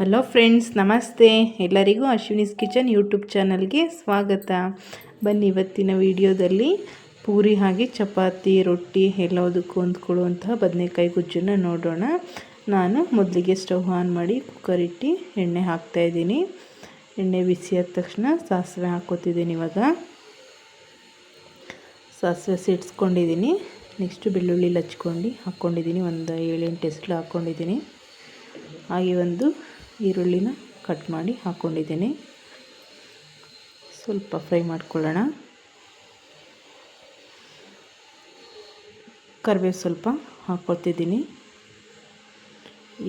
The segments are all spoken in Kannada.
ಹಲೋ ಫ್ರೆಂಡ್ಸ್, ನಮಸ್ತೆ. ಎಲ್ಲರಿಗೂ ಅಶ್ವಿನೀಸ್ ಕಿಚನ್ ಯೂಟ್ಯೂಬ್ ಚಾನಲ್ಗೆ ಸ್ವಾಗತ. ಬನ್ನಿ, ಇವತ್ತಿನ ವಿಡಿಯೋದಲ್ಲಿ ಪೂರಿ ಹಾಗೆ ಚಪಾತಿ, ರೊಟ್ಟಿ ಎಲ್ಲದಕ್ಕೂ ಹೊಂದ್ಕೊಳ್ಳುವಂತಹ ಬದನೆಕಾಯಿ ಗೊಜ್ಜನ್ನು ನೋಡೋಣ. ನಾನು ಮೊದಲಿಗೆ ಸ್ಟವ್ ಆನ್ ಮಾಡಿ ಕುಕ್ಕರ್ ಇಟ್ಟು ಎಣ್ಣೆ ಹಾಕ್ತಾಯಿದ್ದೀನಿ. ಎಣ್ಣೆ ಬಿಸಿಯಾದ ತಕ್ಷಣ ಸಾಸಿವೆ ಹಾಕ್ಕೋತಿದ್ದೀನಿ. ಇವಾಗ ಸಾಸಿವೆ ಸಿಡಿಸ್ಕೊಂಡಿದ್ದೀನಿ. ನೆಕ್ಸ್ಟು ಬೆಳ್ಳುಳ್ಳಿ ಹಾಕ್ಕೊಂಡಿದ್ದೀನಿ. ಒಂದು 7-8 ಹೆಸರು ಹಾಕ್ಕೊಂಡಿದ್ದೀನಿ. ಹಾಗೆ ಒಂದು ಈರುಳ್ಳಿನ ಕಟ್ ಮಾಡಿ ಹಾಕ್ಕೊಂಡಿದ್ದೀನಿ. ಸ್ವಲ್ಪ ಫ್ರೈ ಮಾಡ್ಕೊಳ್ಳೋಣ. ಕರಿಬೇವು ಸ್ವಲ್ಪ ಹಾಕ್ಕೊಳ್ತಿದ್ದೀನಿ.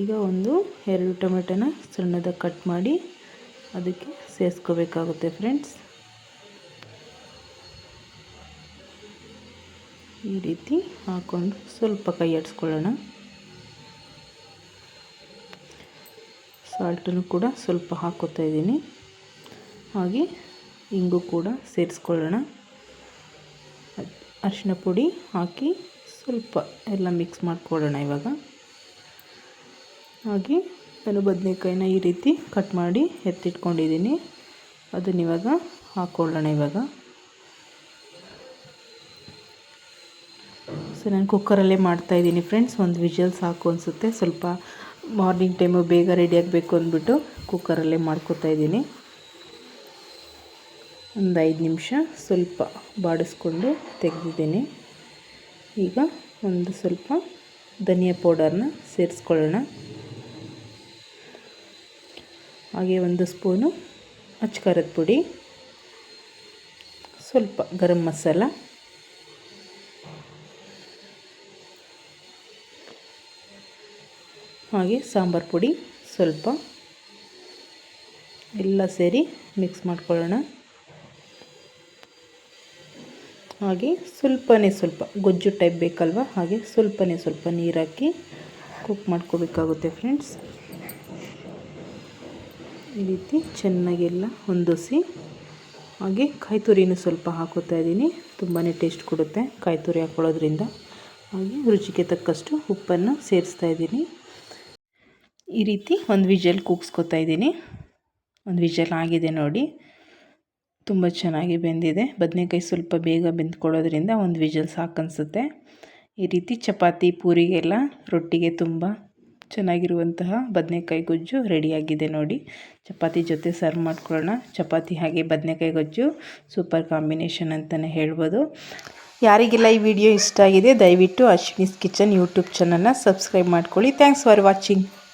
ಈಗ 1-2 ಟೊಮೆಟೊನ ಸಣ್ಣದಾಗಿ ಕಟ್ ಮಾಡಿ ಅದಕ್ಕೆ ಸೇರಿಸ್ಕೋಬೇಕಾಗುತ್ತೆ ಫ್ರೆಂಡ್ಸ್. ಈ ರೀತಿ ಹಾಕ್ಕೊಂಡು ಸ್ವಲ್ಪ ಕೈ ಆಡಿಸ್ಕೊಳ್ಳೋಣ. ಸಾಲ್ಟನ್ನು ಕೂಡ ಸ್ವಲ್ಪ ಹಾಕ್ಕೋತಾ ಇದ್ದೀನಿ. ಹಾಗೆ ಇಂಗು ಕೂಡ ಸೇರಿಸ್ಕೊಳ್ಳೋಣ. ಅರಿಶಿನ ಪುಡಿ ಹಾಕಿ ಸ್ವಲ್ಪ ಎಲ್ಲ ಮಿಕ್ಸ್ ಮಾಡ್ಕೊಳ್ಳೋಣ. ಇವಾಗ ಹಾಗೆ ನಾನು ಬದನೆಕಾಯಿನ ಈ ರೀತಿ ಕಟ್ ಮಾಡಿ ಎತ್ತಿಟ್ಕೊಂಡಿದ್ದೀನಿ. ಅದನ್ನಿವಾಗ ಹಾಕ್ಕೊಳ್ಳೋಣ. ಇವಾಗ ನಾನು ಕುಕ್ಕರಲ್ಲೇ ಮಾಡ್ತಾಯಿದ್ದೀನಿ ಫ್ರೆಂಡ್ಸ್. ಒಂದು ವಿಷಲ್ ಸಾಕು ಅನಿಸುತ್ತೆ. ಸ್ವಲ್ಪ ಮಾರ್ನಿಂಗ್ ಟೈಮು ಬೇಗ ರೆಡಿ ಆಗಬೇಕು ಅಂದ್ಬಿಟ್ಟು ಕುಕ್ಕರಲ್ಲೇ ಮಾಡ್ಕೋತಾ ಇದ್ದೀನಿ. ಒಂದು 5 ನಿಮಿಷ ಸ್ವಲ್ಪ ಬಾಡಿಸ್ಕೊಂಡು ತೆಗೆದಿದ್ದೀನಿ. ಈಗ ಒಂದು ಸ್ವಲ್ಪ ಧನಿಯಾ ಪೌಡರ್ನ ಸೇರಿಸ್ಕೊಳ್ಳೋಣ. ಹಾಗೆ 1 ಸ್ಪೂನು ಅಚ್ಚ ಪುಡಿ, ಸ್ವಲ್ಪ ಗರಂ ಮಸಾಲ, ಹಾಗೆ ಸಾಂಬಾರು ಪುಡಿ ಸ್ವಲ್ಪ ಎಲ್ಲ ಸೇರಿ ಮಿಕ್ಸ್ ಮಾಡ್ಕೊಳ್ಳೋಣ. ಹಾಗೆ ಸ್ವಲ್ಪ ಗೊಜ್ಜು ಟೈಪ್ ಬೇಕಲ್ವ, ಹಾಗೆ ಸ್ವಲ್ಪ ನೀರು ಹಾಕಿ ಕುಕ್ ಮಾಡ್ಕೋಬೇಕಾಗುತ್ತೆ ಫ್ರೆಂಡ್ಸ್. ಈ ರೀತಿ ಚೆನ್ನಾಗೆಲ್ಲ ಹೊಂದಿಸಿ. ಹಾಗೆ ಕಾಯಿ ತುರಿನೂ ಸ್ವಲ್ಪ ಹಾಕೋತಾ ಇದ್ದೀನಿ. ತುಂಬಾ ಟೇಸ್ಟ್ ಕೊಡುತ್ತೆ ಕಾಯಿ ತುರಿ ಹಾಕ್ಕೊಳ್ಳೋದ್ರಿಂದ. ಹಾಗೆ ರುಚಿಗೆ ತಕ್ಕಷ್ಟು ಉಪ್ಪನ್ನು ಸೇರಿಸ್ತಾ ಇದ್ದೀನಿ. ಈ ರೀತಿ ಒಂದು ವಿಷಲ್ ಕೂಗಿಸ್ಕೊತಾ ಇದ್ದೀನಿ. ಒಂದು ವಿಷಲ್ ಆಗಿದೆ ನೋಡಿ. ತುಂಬ ಚೆನ್ನಾಗಿ ಬೆಂದಿದೆ. ಬದನೆಕಾಯಿ ಸ್ವಲ್ಪ ಬೇಗ ಬೆಂದ್ಕೊಳ್ಳೋದ್ರಿಂದ ಒಂದು ವಿಷಲ್ ಸಾಕನ್ಸುತ್ತೆ. ಈ ರೀತಿ ಚಪಾತಿ, ಪೂರಿಗೆಲ್ಲ, ರೊಟ್ಟಿಗೆ ತುಂಬ ಚೆನ್ನಾಗಿರುವಂತಹ ಬದನೆಕಾಯಿ ಗೊಜ್ಜು ರೆಡಿಯಾಗಿದೆ ನೋಡಿ. ಚಪಾತಿ ಜೊತೆ ಸರ್ವ್ ಮಾಡ್ಕೊಳ್ಳೋಣ. ಚಪಾತಿ ಹಾಗೆ ಬದನೆಕಾಯಿ ಗೊಜ್ಜು ಸೂಪರ್ ಕಾಂಬಿನೇಷನ್ ಅಂತಲೇ ಹೇಳ್ಬೋದು. ಯಾರಿಗೆಲ್ಲ ಈ ವಿಡಿಯೋ ಇಷ್ಟ ಆಗಿದೆ ದಯವಿಟ್ಟು ಅಶ್ವಿನೀಸ್ ಕಿಚನ್ ಯೂಟ್ಯೂಬ್ ಚಾನಲ್ನ ಸಬ್ಸ್ಕ್ರೈಬ್ ಮಾಡ್ಕೊಳ್ಳಿ. Thanks for watching.